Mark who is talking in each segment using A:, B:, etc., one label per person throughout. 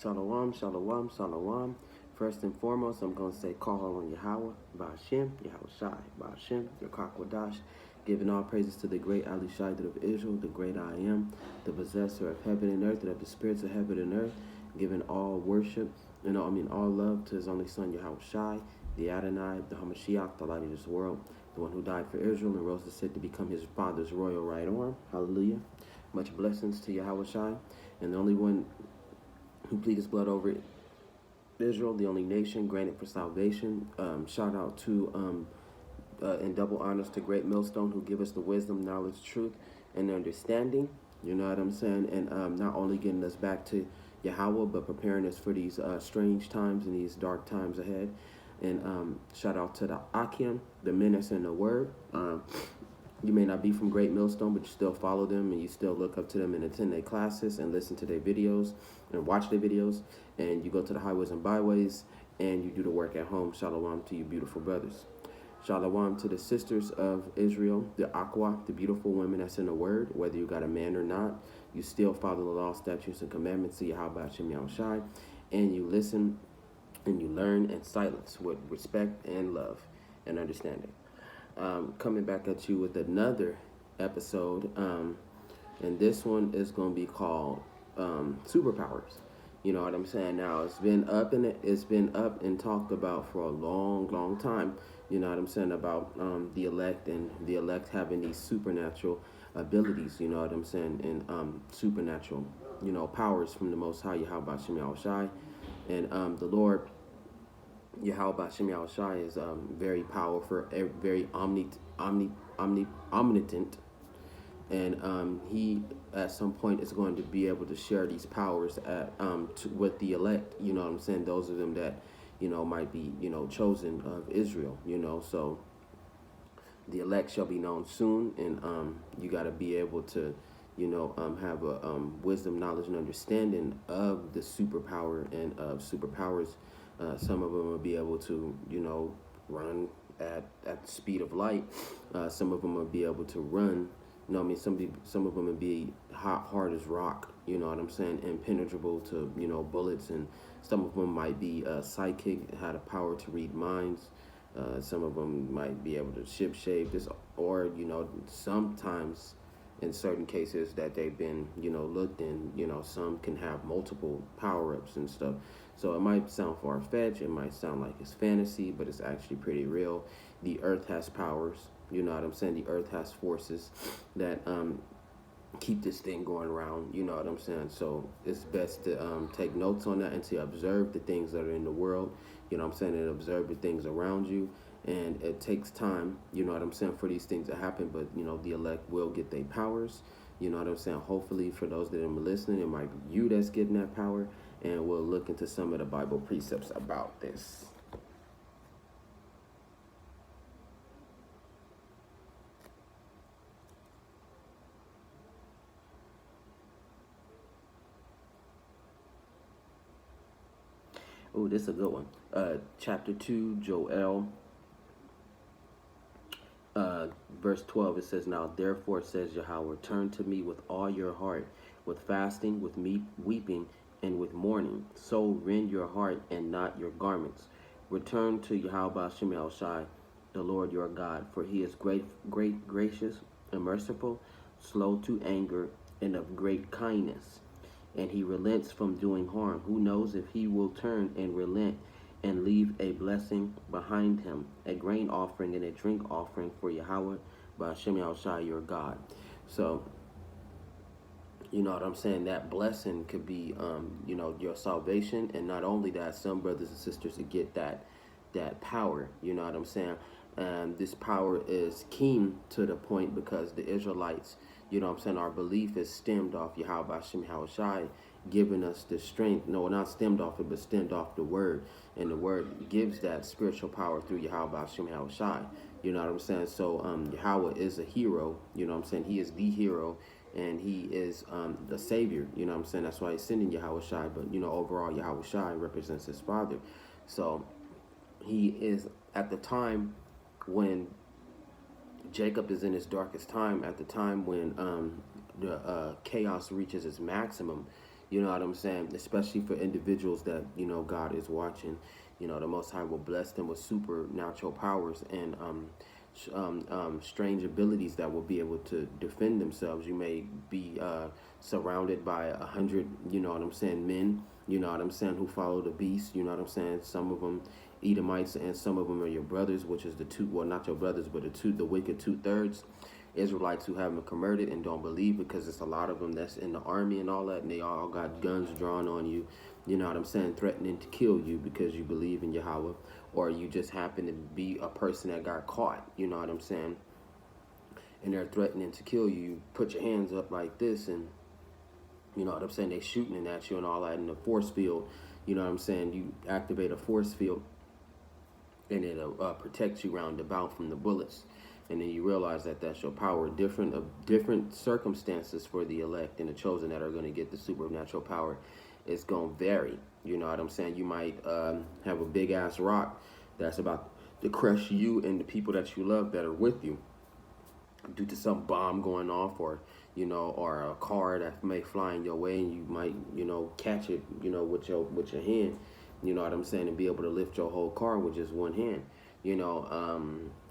A: Shalom, shalom, shalom. First and foremost, I'm going to say call on Yahweh, Ba'ashem, Yahweh Shai, Ba'ashem, Yakakwadash, giving all praises to the great Ali Shaddad of Israel, the great I am, the possessor of heaven and earth, and of the spirits of heaven and earth, giving all worship, all love to his only son, Yahweh Shai, the Adonai, the Hamashiach, the light of this world, the one who died for Israel and rose to sit to become his father's royal right arm. Hallelujah. Much blessings to Yahweh Shai, and the only one who plead his blood over Israel, the only nation granted for salvation. Shout out to and double honors to Great Millstone, who give us the wisdom, knowledge, truth, and understanding. You know what I'm saying? And not only getting us back to Yahweh, but preparing us for these strange times and these dark times ahead. And shout out to the Akim, the minister in the word. You may not be from Great Millstone, but you still follow them and you still look up to them and attend their classes and listen to their videos and watch their videos. And you go to the highways and byways and you do the work at home. Shalom to you beautiful brothers. Shalom to the sisters of Israel, the Aqua, the beautiful women that's in the word. Whether you got a man or not, you still follow the law, statutes, and commandments of Yahweh Shem Yahushai. And you listen and you learn in silence with respect and love and understanding. Coming back at you with another episode, and this one is going to be called superpowers. You know what I'm saying? Now it's been up and talked about for a long time. You know what I'm saying about the elect and the elect having these supernatural abilities. You know what I'm saying, and supernatural powers from the Most High Yahweh Shem Yahushai, and the Lord Yahweh Shem Yahushai is very powerful, very omnipotent, and he at some point is going to be able to share these powers with the elect. You know what I'm saying? Those of them that might be chosen of Israel. So the elect shall be known soon, and you got to be able to have a wisdom, knowledge, and understanding of the superpower and of superpowers. Some of them will be able to, run at the speed of light. Some of them will be able to run. Some of them will be hard as rock. You know what I'm saying? Impenetrable to, bullets. And some of them might be psychic, had a power to read minds. Some of them might be able to shape this, or sometimes in certain cases that they've been looked in, some can have multiple power-ups and stuff. So it might sound far-fetched, it might sound like it's fantasy, but it's actually pretty real. The earth has powers, you know what I'm saying? The earth has forces that keep this thing going around, you know what I'm saying? So it's best to take notes on that and to observe the things that are in the world, you know what I'm saying, and observe the things around you. And it takes time, you know what I'm saying, for these things to happen, but the elect will get their powers, you know what I'm saying. Hopefully for those that are listening, it might be you that's getting that power, and we'll look into some of the Bible precepts about this. Oh, this is a good one. Chapter 2, Joel, verse 12, it says, "Now therefore says Yahweh, turn to me with all your heart, with fasting, with weeping, and with mourning. So rend your heart and not your garments. Return to Yahweh Shem Yahushai, the Lord your God, for he is great, gracious, and merciful, slow to anger, and of great kindness. And he relents from doing harm. Who knows if he will turn and relent and leave a blessing behind him, a grain offering and a drink offering for Yahweh by Shem Yahushai your God." So, you know what I'm saying? That blessing could be, your salvation. And not only that, some brothers and sisters to get that power, you know what I'm saying? And this power is keen to the point because the Israelites, you know what I'm saying, our belief is stemmed off Yahweh Shem Yahushai giving us the strength. No, not stemmed off it, but stemmed off the word. And the word gives that spiritual power through Yahweh Shem Yahushai. You know what I'm saying? So Yahweh is a hero, you know what I'm saying? He is the hero, and he is the savior, you know what I'm saying? That's why he's sending Yahweh Shai, but overall Yahweh Shai represents his father. So he is at the time when Jacob is in his darkest time, at the time when the chaos reaches its maximum, You know what I'm saying? Especially for individuals that, God is watching. The Most High will bless them with supernatural powers and strange abilities that will be able to defend themselves. You may be surrounded by 100, men, who follow the beast. Some of them Edomites, and some of them are your brothers, which is the two, well, not your brothers, but the wicked 2/3. Israelites who haven't converted and don't believe, because it's a lot of them that's in the army and all that, and they all got guns drawn on you, threatening to kill you because you believe in Yahweh, or you just happen to be a person that got caught, and they're threatening to kill you. You put your hands up like this, and they shooting at you and all that in the force field. You activate a force field, and it'll protect you round about from the bullets. And then you realize that that's your power. Different circumstances for the elect and the chosen that are going to get the supernatural power. It's going to vary. You might have a big ass rock that's about to crush you and the people that you love that are with you, due to some bomb going off, or a car that may fly in your way, and you might catch it with your hand, and be able to lift your whole car with just one hand.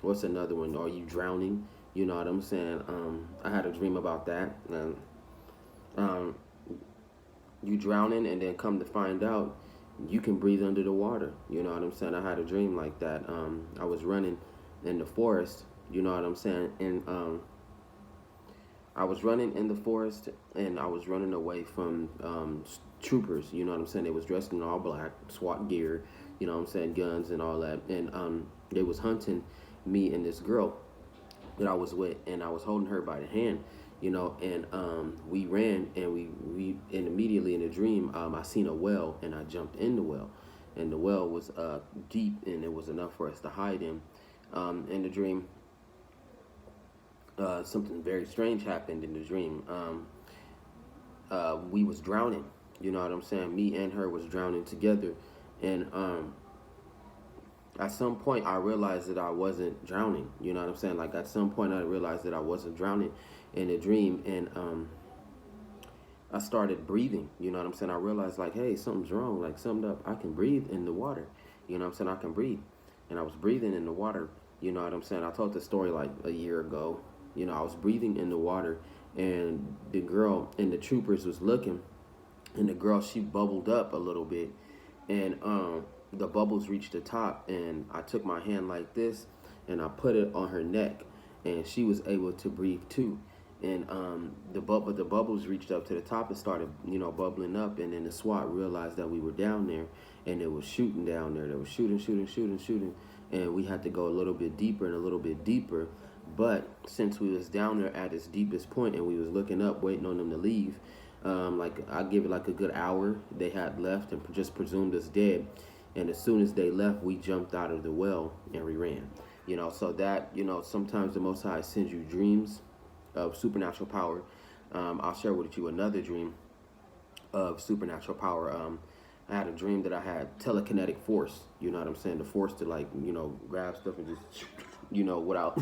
A: What's another one? Are you drowning? I had a dream about that. You drowning, and then come to find out you can breathe under the water. I had a dream like that. I was running in the forest, and I was running in the forest, and I was running away from troopers. They was dressed in all black, SWAT gear, guns and all that, and they was hunting me and this girl that I was with, and I was holding her by the hand, and we ran, and we immediately in the dream, I seen a well, and I jumped in the well, and the well was deep, and it was enough for us to hide in. In the dream, something very strange happened in the dream. We was drowning, me and her was drowning together, and at some point I realized that I wasn't drowning. Like, at some point I realized that I wasn't drowning in a dream, and I started breathing. I realized, like, hey, something's wrong. Like, something up. I can breathe in the water. I can breathe, and I was breathing in the water. I told the story like a year ago. I was breathing in the water, and the girl and the troopers was looking, and the girl, she bubbled up a little bit, and the bubbles reached the top, and I took my hand like this, and I put it on her neck, and she was able to breathe too. And the bubbles reached up to the top and started, bubbling up, and then the SWAT realized that we were down there, and it was shooting down there. They were shooting, and we had to go a little bit deeper and a little bit deeper. But since we was down there at its deepest point, and we was looking up, waiting on them to leave, like, I give it like a good hour they had left, and just presumed us dead. And as soon as they left, we jumped out of the well and we ran. So that, sometimes the Most High sends you dreams of supernatural power. I'll share with you another dream of supernatural power. I had a dream that I had telekinetic force. The force to, like, grab stuff and just, without,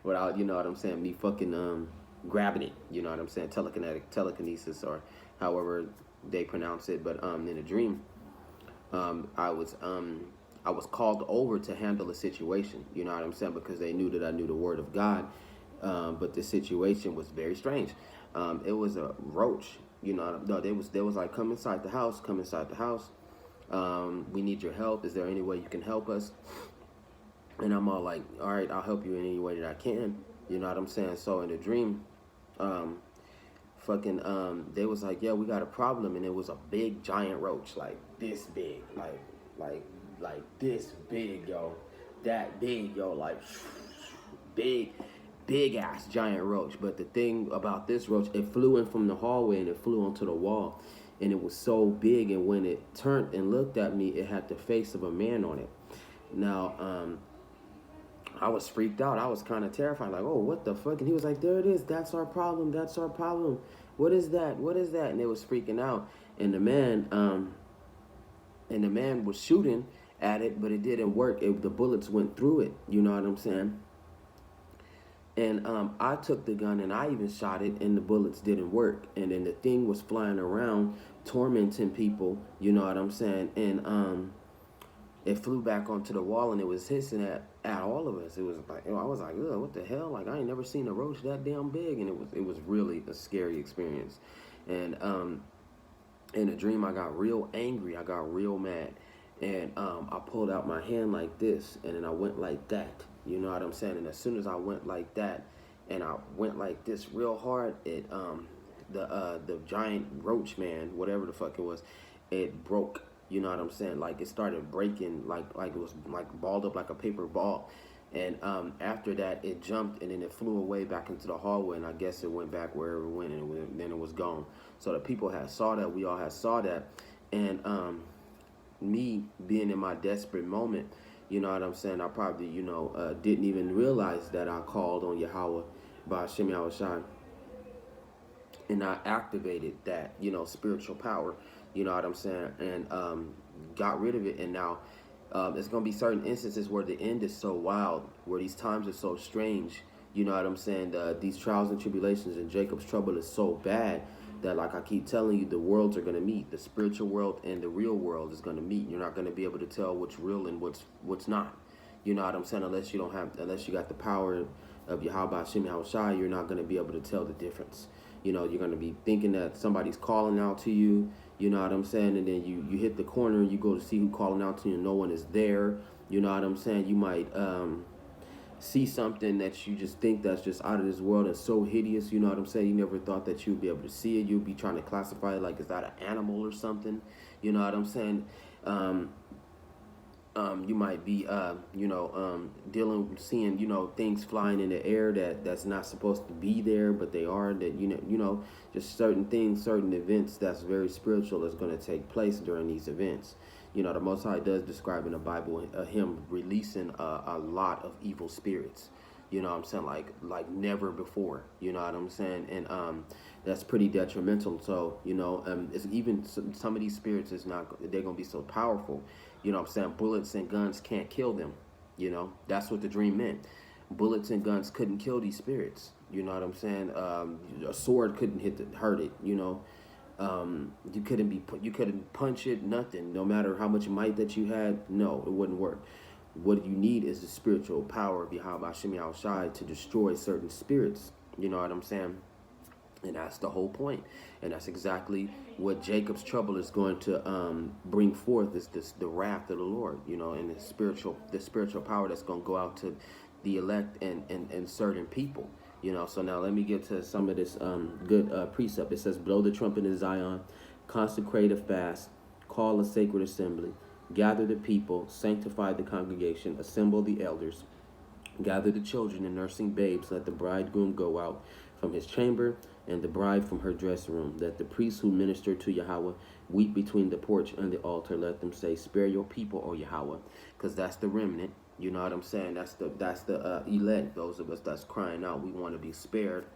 A: without, me fucking grabbing it. Telekinesis, or however they pronounce it. But in a dream, I was called over to handle a situation, because they knew that I knew the word of God. But the situation was very strange. It was a roach, they was like, come inside the house. We need your help. Is there any way you can help us? And I'm all like, all right, I'll help you in any way that I can. So in the dream, they was like, yeah, we got a problem. And it was a big giant roach, like this big, like this big, yo, that big, yo, like big ass giant roach. But the thing about this roach, it flew in from the hallway and it flew onto the wall, and it was so big, and when it turned and looked at me, it had the face of a man on it. Now, I was freaked out. I was kind of terrified, like, oh, what the fuck? And he was like, there it is. That's our problem. What is that? And it was freaking out. And the man was shooting at it, but it didn't work. The bullets went through it. And I took the gun and I even shot it, and the bullets didn't work. And then the thing was flying around, tormenting people. You know what I'm saying? And it flew back onto the wall, and it was hissing at all of us. It was like, I was like, ugh, what the hell? Like, I ain't never seen a roach that damn big, and it was really a scary experience. And in a dream, I got real angry. I got real mad, and I pulled out my hand like this, and then I went like that. You know what I'm saying? And as soon as I went like that, and I went like this real hard, the giant roach man, whatever the fuck it was, it broke. You know what I'm saying? Like, it started breaking, like it was like balled up like a paper ball. And after that, it jumped, and then it flew away back into the hallway, and I guess it went back wherever it went, and then it was gone. So the people had saw that, we all had saw that, and me being in my desperate moment, you know what I'm saying, I probably, didn't even realize that I called on Yahweh by Hashem Yahushai, and I activated that, spiritual power, you know what I'm saying, and got rid of it. And now there's going to be certain instances where the end is so wild, where these times are so strange, you know what I'm saying, these trials and tribulations and Jacob's trouble is so bad that, like I keep telling you, the worlds are going to meet. The spiritual world and the real world is going to meet. You're not going to be able to tell what's real and what's not. You know what I'm saying? Unless you got the power of Yahweh Hashem Yahushai, you're not going to be able to tell the difference. You're going to be thinking that somebody's calling out to you, you know what I'm saying? And then you hit the corner and you go to see who's calling out to you and no one is there. You know what I'm saying? You might see something that you just think that's just out of this world and so hideous, you know what I'm saying? You never thought that you'd be able to see it. You'd be trying to classify it like, is that an animal or something? You know what I'm saying? You might be, seeing, things flying in the air that's not supposed to be there, but they are. That just certain things, certain events that's very spiritual is going to take place during these events. The Most High does describe in the Bible him releasing a lot of evil spirits. You know what I'm saying? Like never before. You know what I'm saying? And that's pretty detrimental. So it's even some of these spirits they're gonna be so powerful. You know what I'm saying? Bullets and guns can't kill them. That's what the dream meant. Bullets and guns couldn't kill these spirits. You know what I'm saying? A sword couldn't hurt it. You couldn't punch it, nothing. No matter how much might that you had, no, it wouldn't work. What you need is the spiritual power of Yahweh Hashem Yahushai to destroy certain spirits. You know what I'm saying? And that's the whole point. And that's exactly what Jacob's trouble is going to bring forth, is the wrath of the Lord, and the spiritual power that's going to go out to the elect and certain people. So now let me get to some of this good precept. It says, blow the trumpet in Zion, consecrate a fast, call a sacred assembly, gather the people, sanctify the congregation, assemble the elders, gather the children and nursing babes, let the bridegroom go out from his chamber and the bride from her dressing room. Let the priests who minister to Yahweh weep between the porch and the altar. Let them say, spare your people, O Yahweh, because that's the remnant. You know what I'm saying? That's the elect, those of us that's crying out. We want to be spared.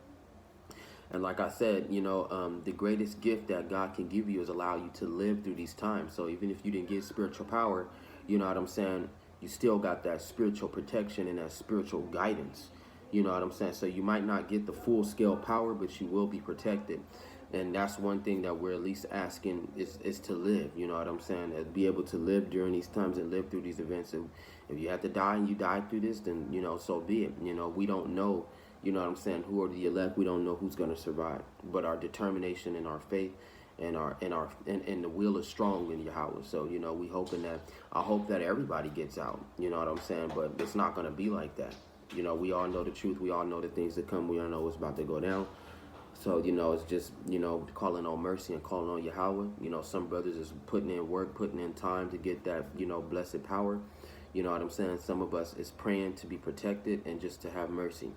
A: And like I said, the greatest gift that God can give you is allow you to live through these times. So even if you didn't get spiritual power, you know what I'm saying, you still got that spiritual protection and that spiritual guidance. You know what I'm saying? So you might not get the full scale power, but you will be protected. And that's one thing that we're at least asking is to live. You know what I'm saying? Be able to live during these times and live through these events. And if you have to die and you die through this, then, so be it. We don't know, you know what I'm saying, who are the elect. We don't know who's going to survive. But our determination and our faith and the will is strong in Yahweh. So, we I hope that everybody gets out. You know what I'm saying? But it's not going to be like that. We all know the truth. We all know the things that come. We all know what's about to go down. So, it's just, calling on mercy and calling on Yahweh. Some brothers is putting in work, putting in time to get that, blessed power. You know what I'm saying? Some of us is praying to be protected and just to have mercy,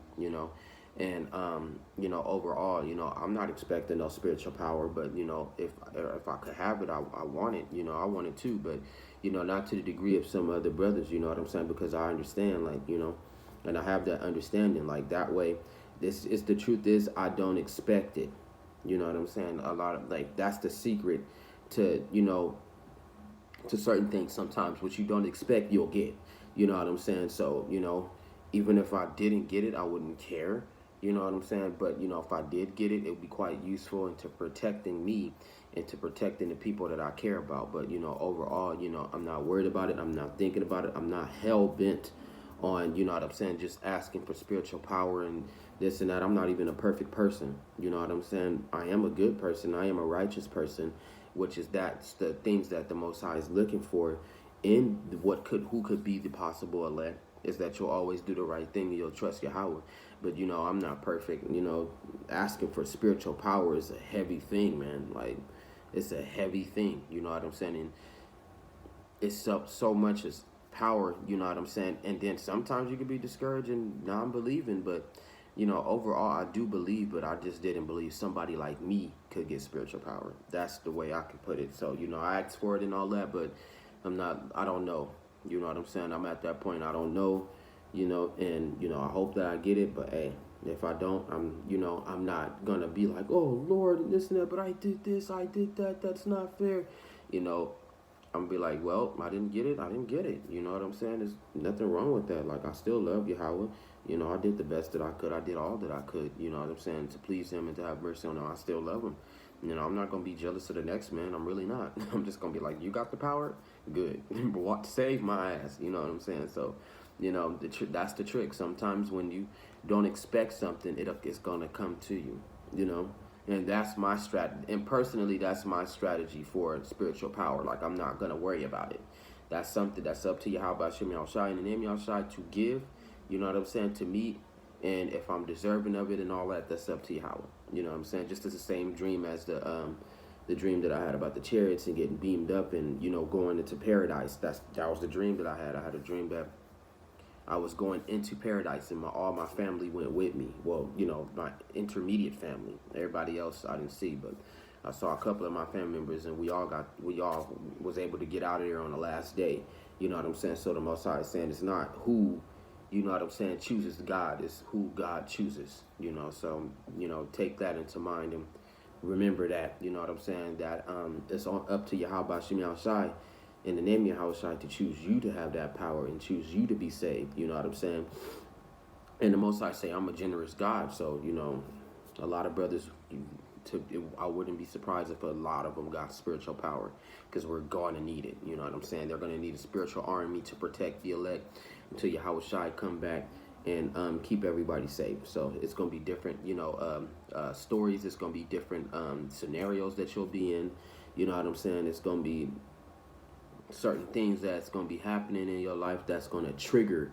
A: And, overall, I'm not expecting no spiritual power, but, if I could have it, I want it, I want it too. But, not to the degree of some other brothers, you know what I'm saying? Because I understand, and I have that understanding, that way. This is the truth is I don't expect it. You know what I'm saying? A lot of that's the secret to, to certain things sometimes. What you don't expect, you'll get. You know what I'm saying? So, Even if I didn't get it, I wouldn't care. You know what I'm saying? But if I did get it, it would be quite useful into protecting me and to protecting the people that I care about. But overall, I'm not worried about it. I'm not thinking about it. I'm not hell bent on, you know what I'm saying, just asking for spiritual power and this and that. I'm not even a perfect person. You know what I'm saying? I am a good person. I am a righteous person, which is that's the things that the Most High is looking for in who could be the possible elect, is that you'll always do the right thing and you'll trust Yahweh. But I'm not perfect. Asking for spiritual power is a heavy thing, man. Like, it's a heavy thing. You know what I'm saying? And it's so much as power. You know what I'm saying? And then sometimes you can be discouraged and non-believing, but overall I do believe, but I just didn't believe somebody like me could get spiritual power. That's the way I can put it. So I asked for it and all that, but I don't know. You know what I'm saying? I'm at that point. I don't know, and I hope that I get it, but hey, if I don't, I'm not gonna be like, oh Lord, this and that, but I did this, I did that, that's not fair. I'm gonna be like, well, I didn't get it, I didn't get it. You know what I'm saying? There's nothing wrong with that. Like, I still love Yahweh. I did the best that I could. I did all that I could, you know what I'm saying, to please him and to have mercy on him. I still love him. I'm not going to be jealous of the next man. I'm really not. I'm just going to be like, you got the power? Good. Save my ass. You know what I'm saying? So, that's the trick. Sometimes when you don't expect something, it's going to come to you, And that's my strategy. And personally, that's my strategy for spiritual power. Like, I'm not going to worry about it. That's something that's up to Yahweh Shem Yahushai and the name Yahushai to give, you know what I'm saying, to me. And if I'm deserving of it and all that, that's up to Yahweh. You know what I'm saying? Just as the same dream as the dream that I had about the chariots and getting beamed up and, going into paradise. That was the dream that I had. I had a dream that I was going into paradise and all my family went with me. Well, my intermediate family. Everybody else I didn't see, but I saw a couple of my family members, and we all was able to get out of there on the last day. You know what I'm saying? So the Most High is saying it's not who, you know what I'm saying, chooses God. It's who God chooses, So, take that into mind and remember that, you know what I'm saying, that it's up to Yahweh Shem Yahushai in the name of Yahweh to choose you to have that power and choose you to be saved, you know what I'm saying? And the Most High say, I'm a generous God. So, a lot of brothers, I wouldn't be surprised if a lot of them got spiritual power, because we're going to need it. You know what I'm saying? They're going to need a spiritual army to protect the elect until Yahweh Shai come back and keep everybody safe. So it's going to be different, stories. It's going to be different scenarios that you'll be in. You know what I'm saying? It's going to be certain things that's going to be happening in your life that's going to trigger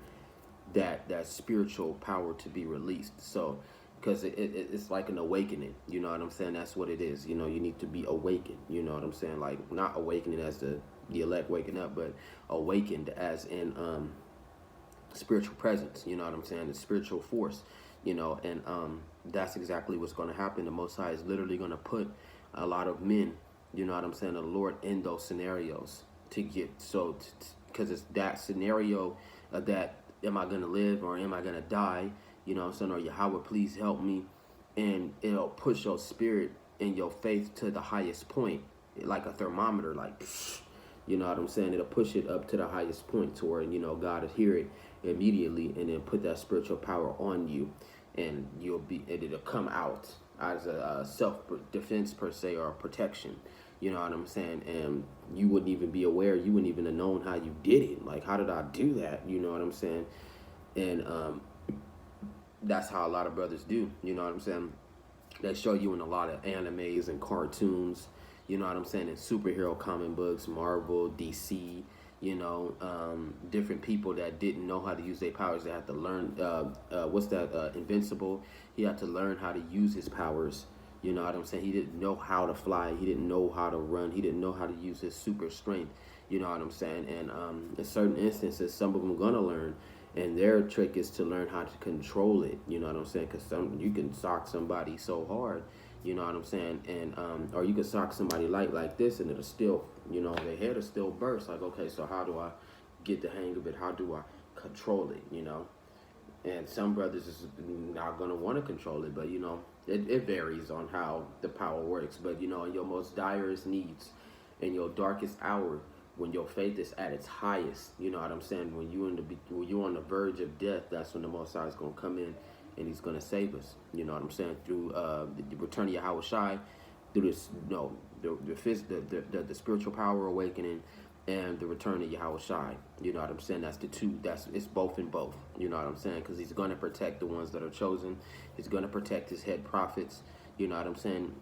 A: that spiritual power to be released. So because it's like an awakening, you know what I'm saying? That's what it is. You need to be awakened, you know what I'm saying? Like, not awakening as the elect waking up, but awakened as in spiritual presence, you know what I'm saying? The spiritual force, and that's exactly what's going to happen. The Most High is literally going to put a lot of men, you know what I'm saying, the Lord, in those scenarios to get, so because it's that scenario that, am I going to live or am I going to die? You know what I'm saying? Or Yahweh, please help me. And it'll push your spirit and your faith to the highest point, like a thermometer, like, you know what I'm saying? It'll push it up to the highest point to where, God will hear it immediately and then put that spiritual power on you. And it'll come out as a self-defense per se, or protection. You know what I'm saying? And you wouldn't even be aware. You wouldn't even have known how you did it. Like, how did I do that? You know what I'm saying? And that's how a lot of brothers do. You know what I'm saying? They show you in a lot of animes and cartoons. You know what I'm saying? In superhero comic books, Marvel, DC. Different people that didn't know how to use their powers. They had to learn. Invincible. He had to learn how to use his powers. You know what I'm saying? He didn't know how to fly. He didn't know how to run. He didn't know how to use his super strength. You know what I'm saying? And in certain instances, some of them are going to learn. And their trick is to learn how to control it. You know what I'm saying? Because you can sock somebody so hard. You know what I'm saying? And or you can sock somebody like this, and it'll still, their head will still burst. Like, okay, so how do I get the hang of it? How do I control it? And some brothers is not going to want to control it, but, it varies on how the power works. But, in your most direst needs, in your darkest hour, when your faith is at its highest, you know what I'm saying? When you're on the verge of death, that's when the Most High is gonna come in, and He's gonna save us. You know what I'm saying? Through the return of Yahweh Shai, through this, the spiritual power awakening, and the return of Yahweh Shai. You know what I'm saying? That's the two. It's both and both. You know what I'm saying? Because He's gonna protect the ones that are chosen. He's gonna protect His head prophets. You know what I'm saying?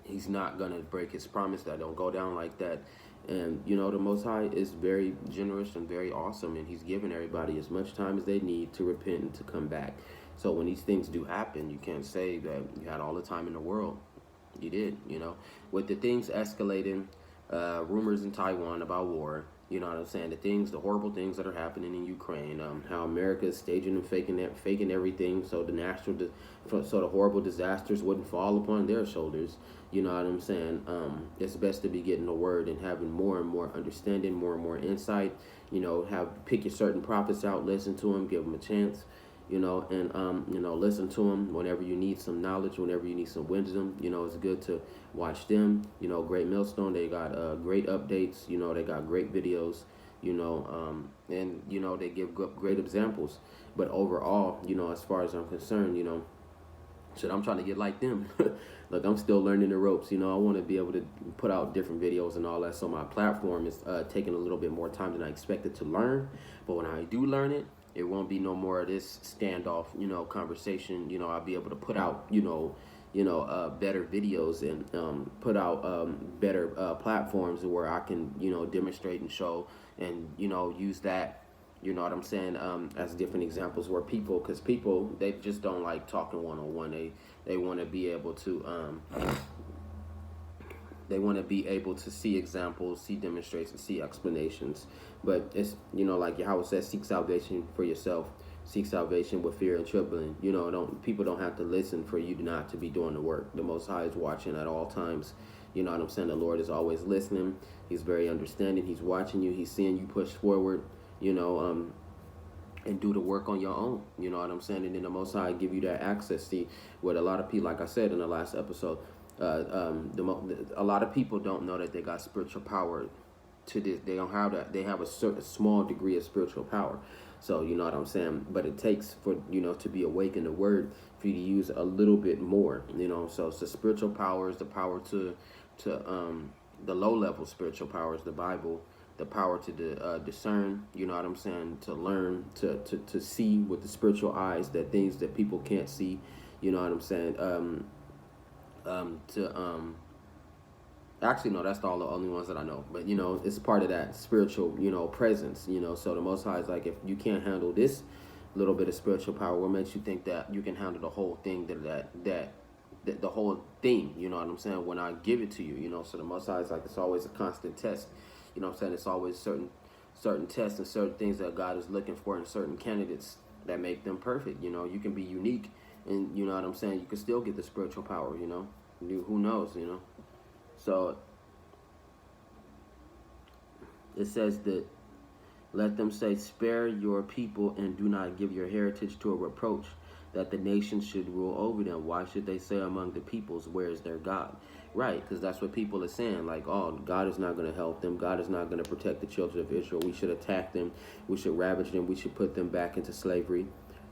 A: He's not gonna break His promise. That don't go down like that. And you know, the Most High is very generous and very awesome, and He's giving everybody as much time as they need to repent and to come back. So when these things do happen, you can't say that you had all the time in the world. You did, you know. With the things escalating, rumors in Taiwan about war, you know what I'm saying? The horrible things that are happening in Ukraine, how America is staging and faking everything, so so the horrible disasters wouldn't fall upon their shoulders. You know what I'm saying? It's best to be getting the word and having more and more understanding, more and more insight. You know, pick your certain prophets out, listen to them, give them a chance. You know, and listen to them whenever you need some knowledge, whenever you need some wisdom. You know, it's good to watch them. You know, Great Millstone, they got great updates. You know, they got great videos. You know, and you know, they give great examples. But overall, you know, as far as I'm concerned, you know, I'm trying to get like them. Look, I'm still learning the ropes. You know, I want to be able to put out different videos and all that. So my platform is taking a little bit more time than I expected to learn. But when I do learn it, it won't be no more of this standoff, you know, conversation. You know, I'll be able to put out, better videos and put out better platforms where I can, you know, demonstrate and show and, you know, use that, you know what I'm saying, as different examples where because people, they just don't like talking one-on-one. They want to be able to, see examples, see demonstrations, see explanations. But it's, you know, like Yahweh says, seek salvation for yourself. Seek salvation with fear and trembling. You know, people don't have to listen for you not to be doing the work. The Most High is watching at all times. You know what I'm saying? The Lord is always listening. He's very understanding. He's watching you. He's seeing you push forward, you know, and do the work on your own. You know what I'm saying? And then the Most High give you that access. See, what a lot of people, like I said in the last episode, a lot of people don't know that they got spiritual power to this. They don't have that. They have a certain small degree of spiritual power. So you know what I'm saying? But it takes for, you know, to be awake in the word, for you to use a little bit more, you know. So it's the spiritual powers, the power to the low level spiritual powers, the Bible, the power to discern, you know what I'm saying, to learn, to see with the spiritual eyes, that things that people can't see, you know what I'm saying, actually, no, that's all the only ones that I know. But, you know, it's part of that spiritual, you know, presence, you know. So the Most High is like, if you can't handle this little bit of spiritual power, what makes you think that you can handle the whole thing, the whole thing, you know what I'm saying, when I give it to you, you know. So the Most High is like, it's always a constant test, you know what I'm saying. It's always certain tests and certain things that God is looking for in certain candidates that make them perfect. You know, you can be unique, and you know what I'm saying, you can still get the spiritual power, you know. Who knows, you know. So it says that, let them say, spare your people and do not give your heritage to a reproach, that the nations should rule over them. Why should they say among the peoples, where is their God? Right, because that's what people are saying, like, oh, God is not going to help them. God is not going to protect the children of Israel. We should attack them. We should ravage them. We should put them back into slavery.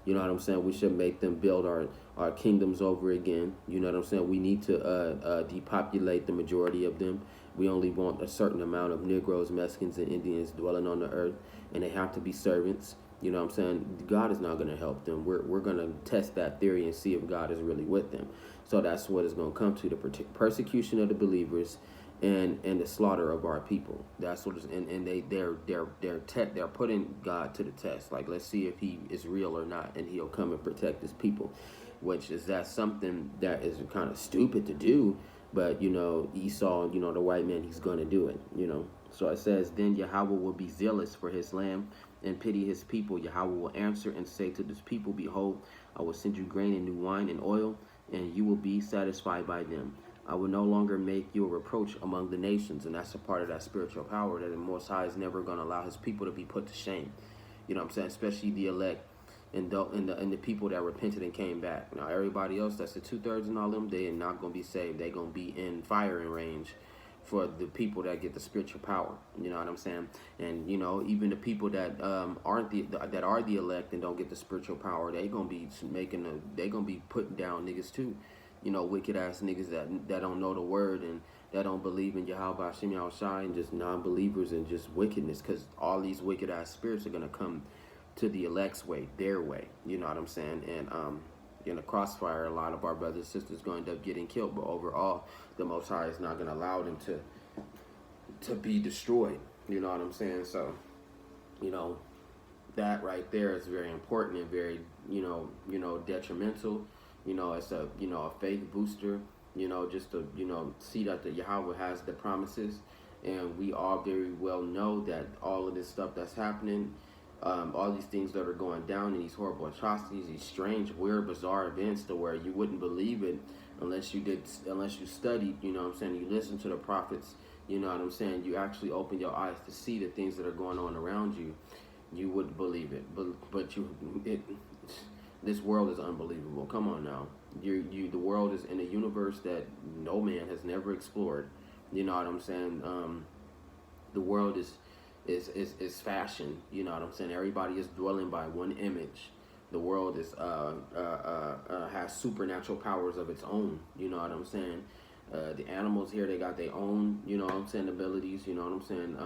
A: You know what I'm saying? We should make them build our kingdoms over again. You know what I'm saying? We need to depopulate the majority of them. We only want a certain amount of Negroes, Mexicans, and Indians dwelling on the earth, and they have to be servants. You know what I'm saying? God is not going to help them. We're going to test that theory and see if God is really with them. So that's what it's going to come to, the persecution of the believers and the slaughter of our people. That's what it's, and they're putting God to the test. Like, let's see if he is real or not, and he'll come and protect his people, which is that something that is kind of stupid to do. But, you know, Esau, you know, the white man, he's going to do it, you know. So it says, then Yahweh will be zealous for his land and pity his people. Yahweh will answer and say to this people, behold, I will send you grain and new wine and oil, and you will be satisfied by them. I will no longer make you a reproach among the nations. And that's a part of that spiritual power, that the Most High is never going to allow his people to be put to shame. You know what I'm saying? Especially the elect and the people that repented and came back. Now, everybody else, that's the 2/3 and all them, they are not going to be saved. They're going to be in firing range for the people that get the spiritual power. You know what I'm saying? And even the people that aren't that are the elect and don't get the spiritual power, they gonna be they gonna be putting down niggas too. Wicked ass niggas that don't know the word and that don't believe in Yahweh Hashem Yahushai, and just non-believers and just wickedness, because all these wicked ass spirits are gonna come to the elect's way, their way. You know what I'm saying? And in a crossfire, a lot of our brothers and sisters going to end up getting killed. But overall, the Most High is not going to allow them to be destroyed. You know what I'm saying? So, that right there is very important and very, detrimental. It's a faith booster. Just to see that the Yahweh has the promises, and we all very well know that all of this stuff that's happening, all these things that are going down, and these horrible atrocities, these strange, weird, bizarre events, to where you wouldn't believe it unless you studied. You know what I'm saying? You listen to the prophets. You know what I'm saying? You actually open your eyes to see the things that are going on around you. You wouldn't believe it, but this world is unbelievable. Come on now. The world is in a universe that no man has never explored. You know what I'm saying? The world is fashion. You know what I'm saying? Everybody is dwelling by one image. The world is has supernatural powers of its own. You know what I'm saying? The animals here, they got their own, abilities. You know what I'm saying?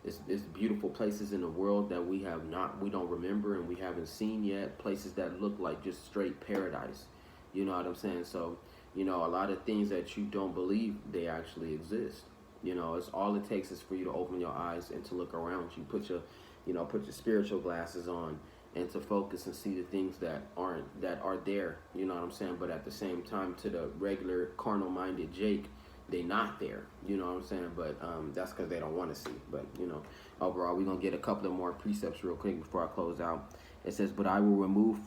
A: It's beautiful places in the world that we don't remember and we haven't seen yet. Places that look like just straight paradise. You know what I'm saying? So, a lot of things that you don't believe, they actually exist. It's all it takes is for you to open your eyes and to look around you. Put your spiritual glasses on and to focus and see the things that are there. You know what I'm saying? But at the same time, to the regular carnal-minded Jake, they not there. You know what I'm saying? But that's because they don't want to see. But overall, we're gonna get a couple of more precepts real quick before I close out. It says, "But I will remove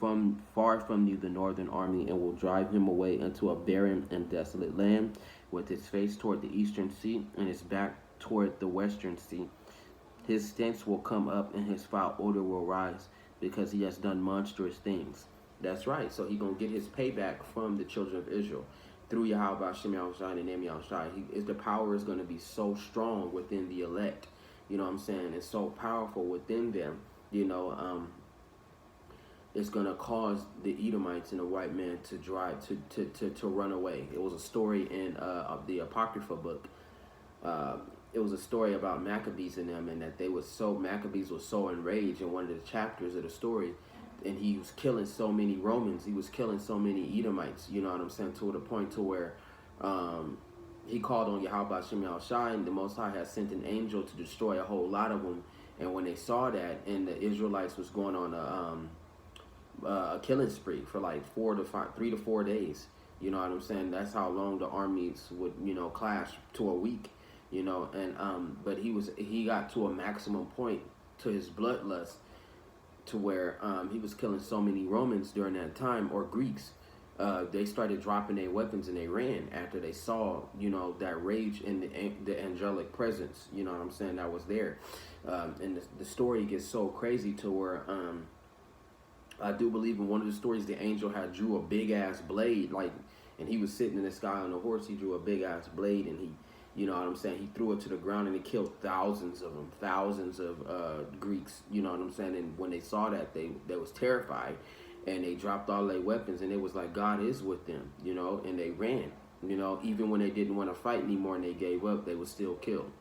A: far from you the northern army, and will drive him away into a barren and desolate land, with his face toward the eastern sea and his back toward the western sea. His stench will come up and his foul odor will rise, because he has done monstrous things." That's right. So he's going to get his payback from the children of Israel through Yahweh Hashem Yahushai and the name Yahushai. The power is going to be so strong within the elect. You know what I'm saying? It's so powerful within them. It's going to cause the Edomites and the white man to run away. It was a story in the Apocrypha book. It was a story about Maccabees and them, and that Maccabees was so enraged in one of the chapters of the story, and he was killing so many Romans, he was killing so many Edomites, you know what I'm saying, to the point to where he called on Yahweh Hashem Yahushai, and the Most High had sent an angel to destroy a whole lot of them. And when they saw that, and the Israelites was going on a killing spree for like 3 to 4 days. You know what I'm saying? That's how long the armies would, clash to a week. But he got to a maximum point to his bloodlust, to where he was killing so many Romans during that time, or Greeks. They started dropping their weapons and they ran after they saw, that rage in the angelic presence. You know what I'm saying? That was there. And the story gets so crazy to where I do believe in one of the stories, the angel had drew a big ass blade, and he was sitting in the sky on a horse. He drew a big ass blade, and he, you know what I'm saying, he threw it to the ground, and it killed thousands of them, thousands of Greeks. You know what I'm saying? And when they saw that, they was terrified, and they dropped all their weapons, and it was like God is with them, and they ran. Even when they didn't want to fight anymore and they gave up, they were still killed.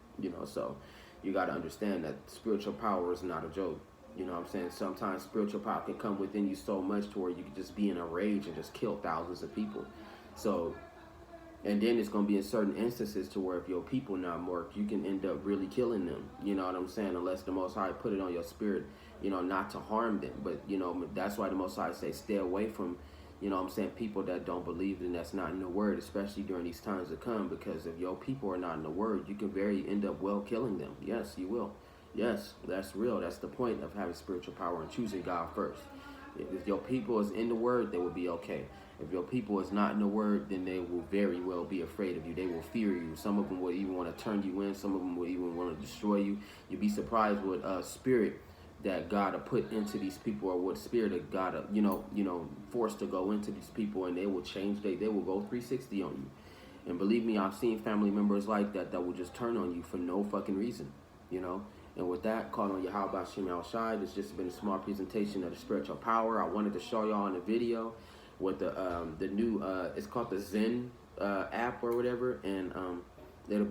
A: So you got to understand that spiritual power is not a joke. You know what I'm saying? Sometimes spiritual power can come within you so much to where you can just be in a rage and just kill thousands of people. So, and then it's going to be in certain instances to where if your people not work, you can end up really killing them. You know what I'm saying? Unless the Most High put it on your spirit, not to harm them. But, that's why the Most High say stay away from, people that don't believe and that's not in the word, especially during these times to come. Because if your people are not in the word, you can end up killing them. Yes, you will. Yes, that's real. That's the point of having spiritual power and choosing God first. If your people is in the word, they will be okay. If your people is not in the word, then they will very well be afraid of you. They will fear you. Some of them will even want to turn you in. Some of them will even want to destroy you. You'd be surprised what spirit that God will put into these people, or what spirit that God forced to go into these people, and they will change. They will go 360 on you. And believe me, I've seen family members like that will just turn on you for no fucking reason, you know. And with that, calling on Yahweh Hashem Al Shai, it's just been a small presentation of the spiritual power. I wanted to show y'all in the video with the new it's called the Zen app or whatever, and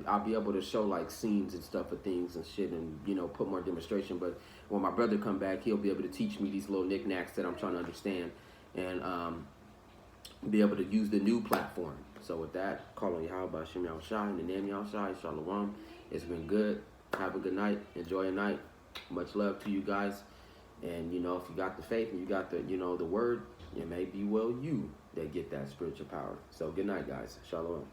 A: I'll be able to show like scenes and stuff of things and shit, and you know, put more demonstration. But when my brother come back, he'll be able to teach me these little knickknacks that I'm trying to understand, and be able to use the new platform. So with that, call on Yahweh Hashem Al Shai, in the name Yahweh Shai, Shalom. It's been good. Have a good night. Enjoy your night. Much love to you guys. And you know, if you got the faith and you got the, you know, the word, it may be well you that get that spiritual power. So good night, guys. Shalom.